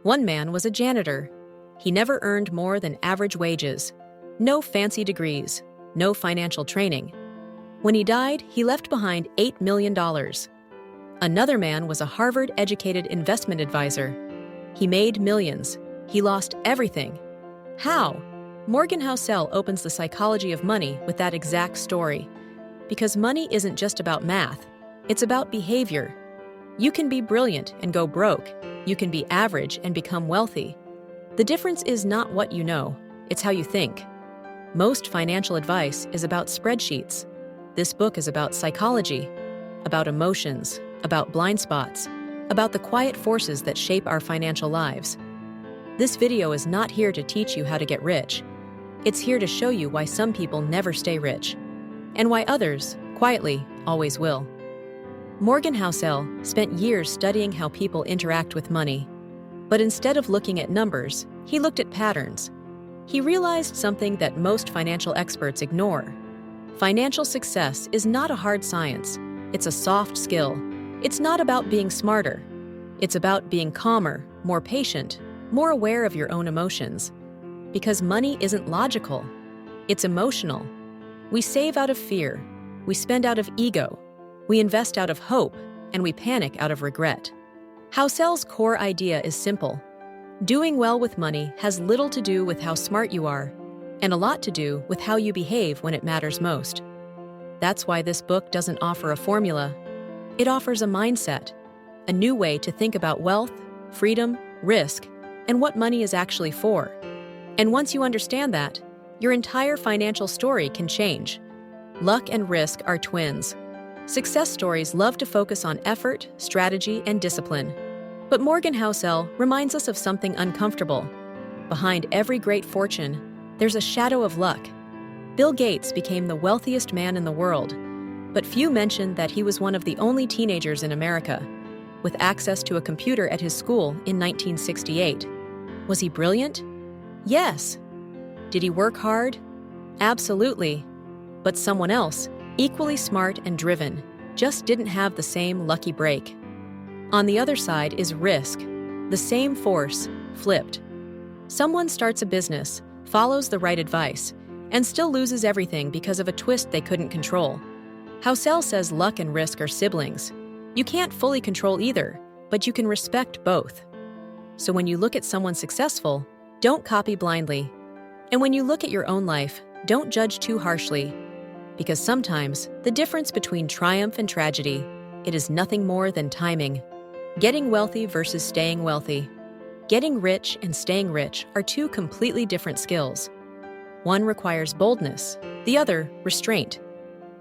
One man was a janitor. He never earned more than average wages. No fancy degrees, no financial training. When he died, he left behind $8 million. Another man was a Harvard-educated investment advisor. He made millions. He lost everything. How? Morgan Housel opens the psychology of money with that exact story. Because money isn't just about math, it's about behavior. You can be brilliant and go broke. You can be average and become wealthy. The difference is not what you know, it's how you think. Most financial advice is about spreadsheets. This book is about psychology, about emotions, about blind spots, about the quiet forces that shape our financial lives. This video is not here to teach you how to get rich. It's here to show you why some people never stay rich, and why others, quietly, always will. Morgan Housel spent years studying how people interact with money. But instead of looking at numbers, he looked at patterns. He realized something that most financial experts ignore. Financial success is not a hard science. It's a soft skill. It's not about being smarter. It's about being calmer, more patient, more aware of your own emotions. Because money isn't logical. It's emotional. We save out of fear. We spend out of ego. We invest out of hope, and we panic out of regret. Housel's core idea is simple. Doing well with money has little to do with how smart you are, and a lot to do with how you behave when it matters most. That's why this book doesn't offer a formula. It offers a mindset, a new way to think about wealth, freedom, risk, and what money is actually for. And once you understand that, your entire financial story can change. Luck and risk are twins. Success stories love to focus on effort, strategy, and discipline. But Morgan Housel reminds us of something uncomfortable. Behind every great fortune, there's a shadow of luck. Bill Gates became the wealthiest man in the world, but few mention that he was one of the only teenagers in America, with access to a computer at his school in 1968. Was he brilliant? Yes. Did he work hard? Absolutely. But someone else, equally smart and driven, just didn't have the same lucky break. On the other side is risk, the same force, flipped. Someone starts a business, follows the right advice, and still loses everything because of a twist they couldn't control. Housel says luck and risk are siblings. You can't fully control either, but you can respect both. So when you look at someone successful, don't copy blindly. And when you look at your own life, don't judge too harshly. Because sometimes, the difference between triumph and tragedy, it is nothing more than timing. Getting wealthy versus staying wealthy. Getting rich and staying rich are two completely different skills. One requires boldness, the other, restraint.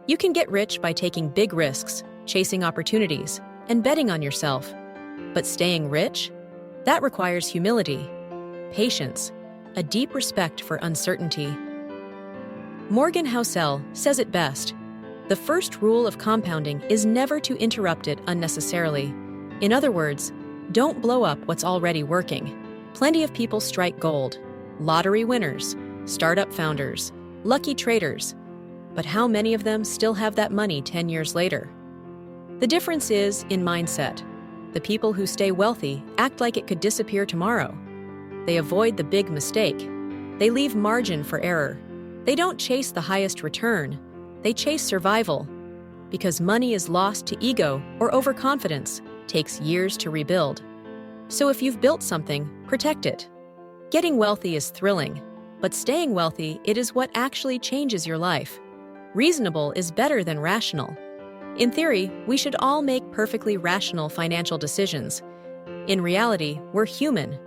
You can get rich by taking big risks, chasing opportunities, and betting on yourself. But staying rich? That requires humility, patience, a deep respect for uncertainty. Morgan Housel says it best. The first rule of compounding is never to interrupt it unnecessarily. In other words, don't blow up what's already working. Plenty of people strike gold. Lottery winners, startup founders, lucky traders. But how many of them still have that money 10 years later? The difference is in mindset. The people who stay wealthy act like it could disappear tomorrow. They avoid the big mistake. They leave margin for error. They don't chase the highest return. They chase survival. Because money is lost to ego or overconfidence, takes years to rebuild. So if you've built something, protect it. Getting wealthy is thrilling, but staying wealthy, it is what actually changes your life. Reasonable is better than rational. In theory, we should all make perfectly rational financial decisions. In reality, we're human.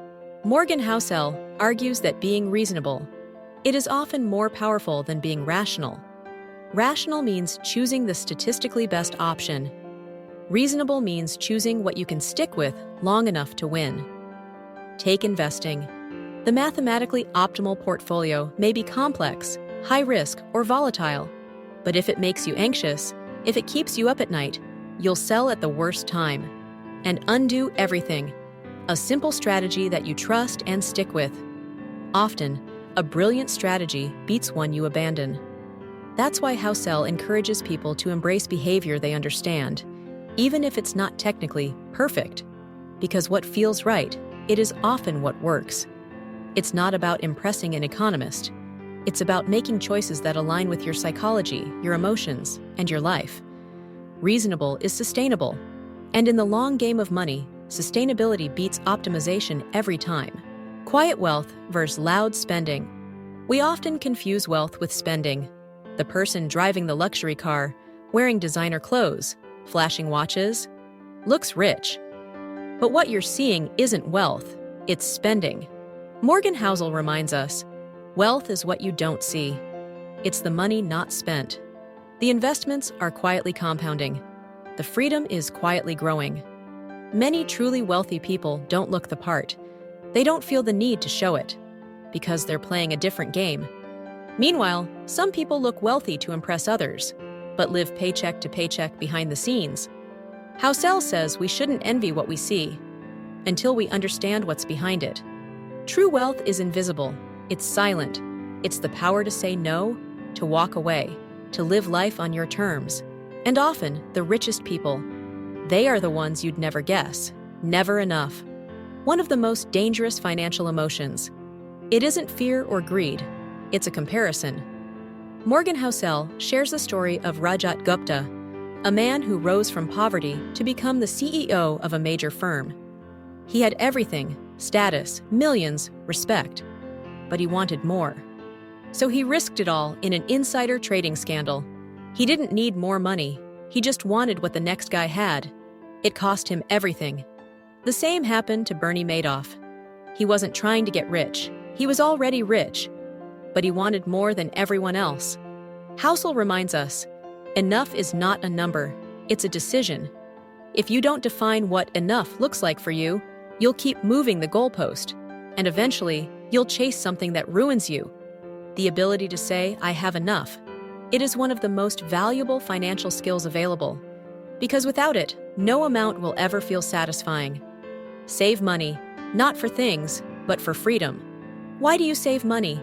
Morgan Housel argues that being reasonable, it is often more powerful than being rational. Rational means choosing the statistically best option. Reasonable means choosing what you can stick with long enough to win. Take investing. The mathematically optimal portfolio may be complex, high risk, or volatile. But if it makes you anxious, if it keeps you up at night, you'll sell at the worst time. And undo everything. A simple strategy that you trust and stick with. Often, a brilliant strategy beats one you abandon. That's why Housel encourages people to embrace behavior they understand, even if it's not technically perfect. Because what feels right it is often what works. It's not about impressing an economist. It's about making choices that align with your psychology, your emotions, and your life. Reasonable is sustainable. And in the long game of money, sustainability beats optimization every time. Quiet wealth versus loud spending. We often confuse wealth with spending. The person driving the luxury car, wearing designer clothes, flashing watches, looks rich. But what you're seeing isn't wealth, it's spending. Morgan Housel reminds us, wealth is what you don't see. It's the money not spent. The investments are quietly compounding. The freedom is quietly growing. Many truly wealthy people don't look the part. They don't feel the need to show it, because they're playing a different game. Meanwhile, some people look wealthy to impress others, but live paycheck to paycheck behind the scenes. Housel says we shouldn't envy what we see until we understand what's behind it. True wealth is invisible. It's silent. It's the power to say no, to walk away, to live life on your terms. And often, the richest people, they are the ones you'd never guess. Never enough. One of the most dangerous financial emotions. It isn't fear or greed. It's a comparison. Morgan Housel shares the story of Rajat Gupta, a man who rose from poverty to become the CEO of a major firm. He had everything: status, millions, respect. But he wanted more. So he risked it all in an insider trading scandal. He didn't need more money. He just wanted what the next guy had. It cost him everything. The same happened to Bernie Madoff. He wasn't trying to get rich. He was already rich. But he wanted more than everyone else. Housel reminds us, enough is not a number. It's a decision. If you don't define what enough looks like for you, you'll keep moving the goalpost. And eventually, you'll chase something that ruins you. The ability to say, I have enough. It is one of the most valuable financial skills available. Because without it, no amount will ever feel satisfying. Save money, not for things, but for freedom. Why do you save money?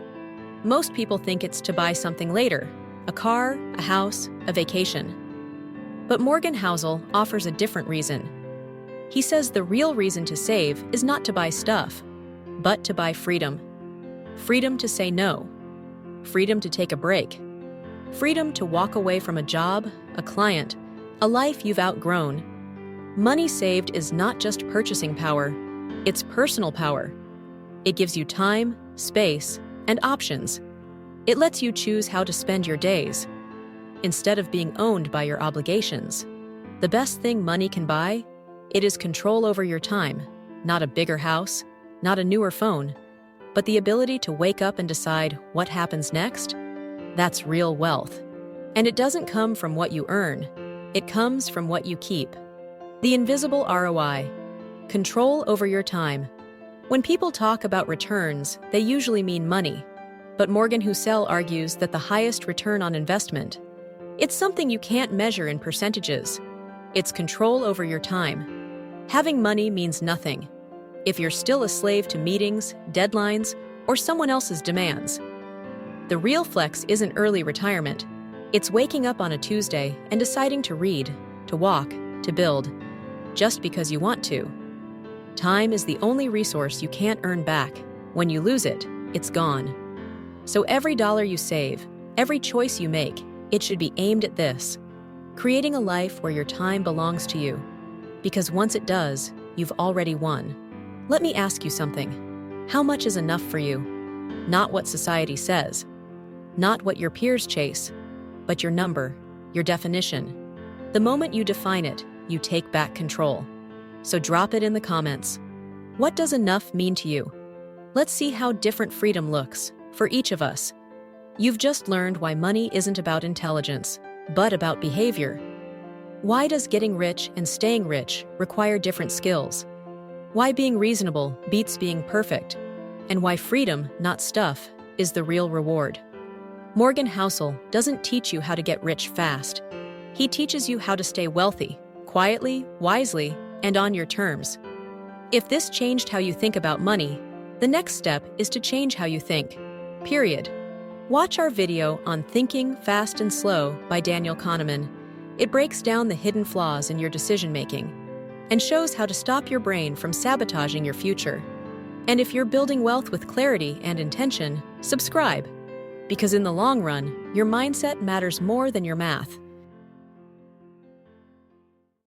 Most people think it's to buy something later, a car, a house, a vacation. But Morgan Housel offers a different reason. He says the real reason to save is not to buy stuff, but to buy freedom. Freedom to say no. Freedom to take a break. Freedom to walk away from a job, a client, a life you've outgrown. Money saved is not just purchasing power, it's personal power. It gives you time, space, and options. It lets you choose how to spend your days, instead of being owned by your obligations. The best thing money can buy, it is control over your time, not a bigger house, not a newer phone, but the ability to wake up and decide what happens next. That's real wealth. And it doesn't come from what you earn, it comes from what you keep. The invisible ROI, control over your time. When people talk about returns, they usually mean money. But Morgan Housel argues that the highest return on investment, it's something you can't measure in percentages. It's control over your time. Having money means nothing if you're still a slave to meetings, deadlines, or someone else's demands. The real flex isn't early retirement. It's waking up on a Tuesday and deciding to read, to walk, to build, just because you want to. Time is the only resource you can't earn back. When you lose it, it's gone. So every dollar you save, every choice you make, it should be aimed at this: creating a life where your time belongs to you. Because once it does, you've already won. Let me ask you something. How much is enough for you? Not what society says, not what your peers chase, but your number, your definition. The moment you define it, you take back control. So drop it in the comments. What does enough mean to you? Let's see how different freedom looks for each of us. You've just learned why money isn't about intelligence, but about behavior. Why does getting rich and staying rich require different skills? Why being reasonable beats being perfect? And why freedom, not stuff, is the real reward. Morgan Housel doesn't teach you how to get rich fast. He teaches you how to stay wealthy, quietly, wisely, and on your terms. If this changed how you think about money, the next step is to change how you think. Period. Watch our video on Thinking Fast and Slow by Daniel Kahneman. It breaks down the hidden flaws in your decision-making and shows how to stop your brain from sabotaging your future. And if you're building wealth with clarity and intention, subscribe. Because in the long run, your mindset matters more than your math.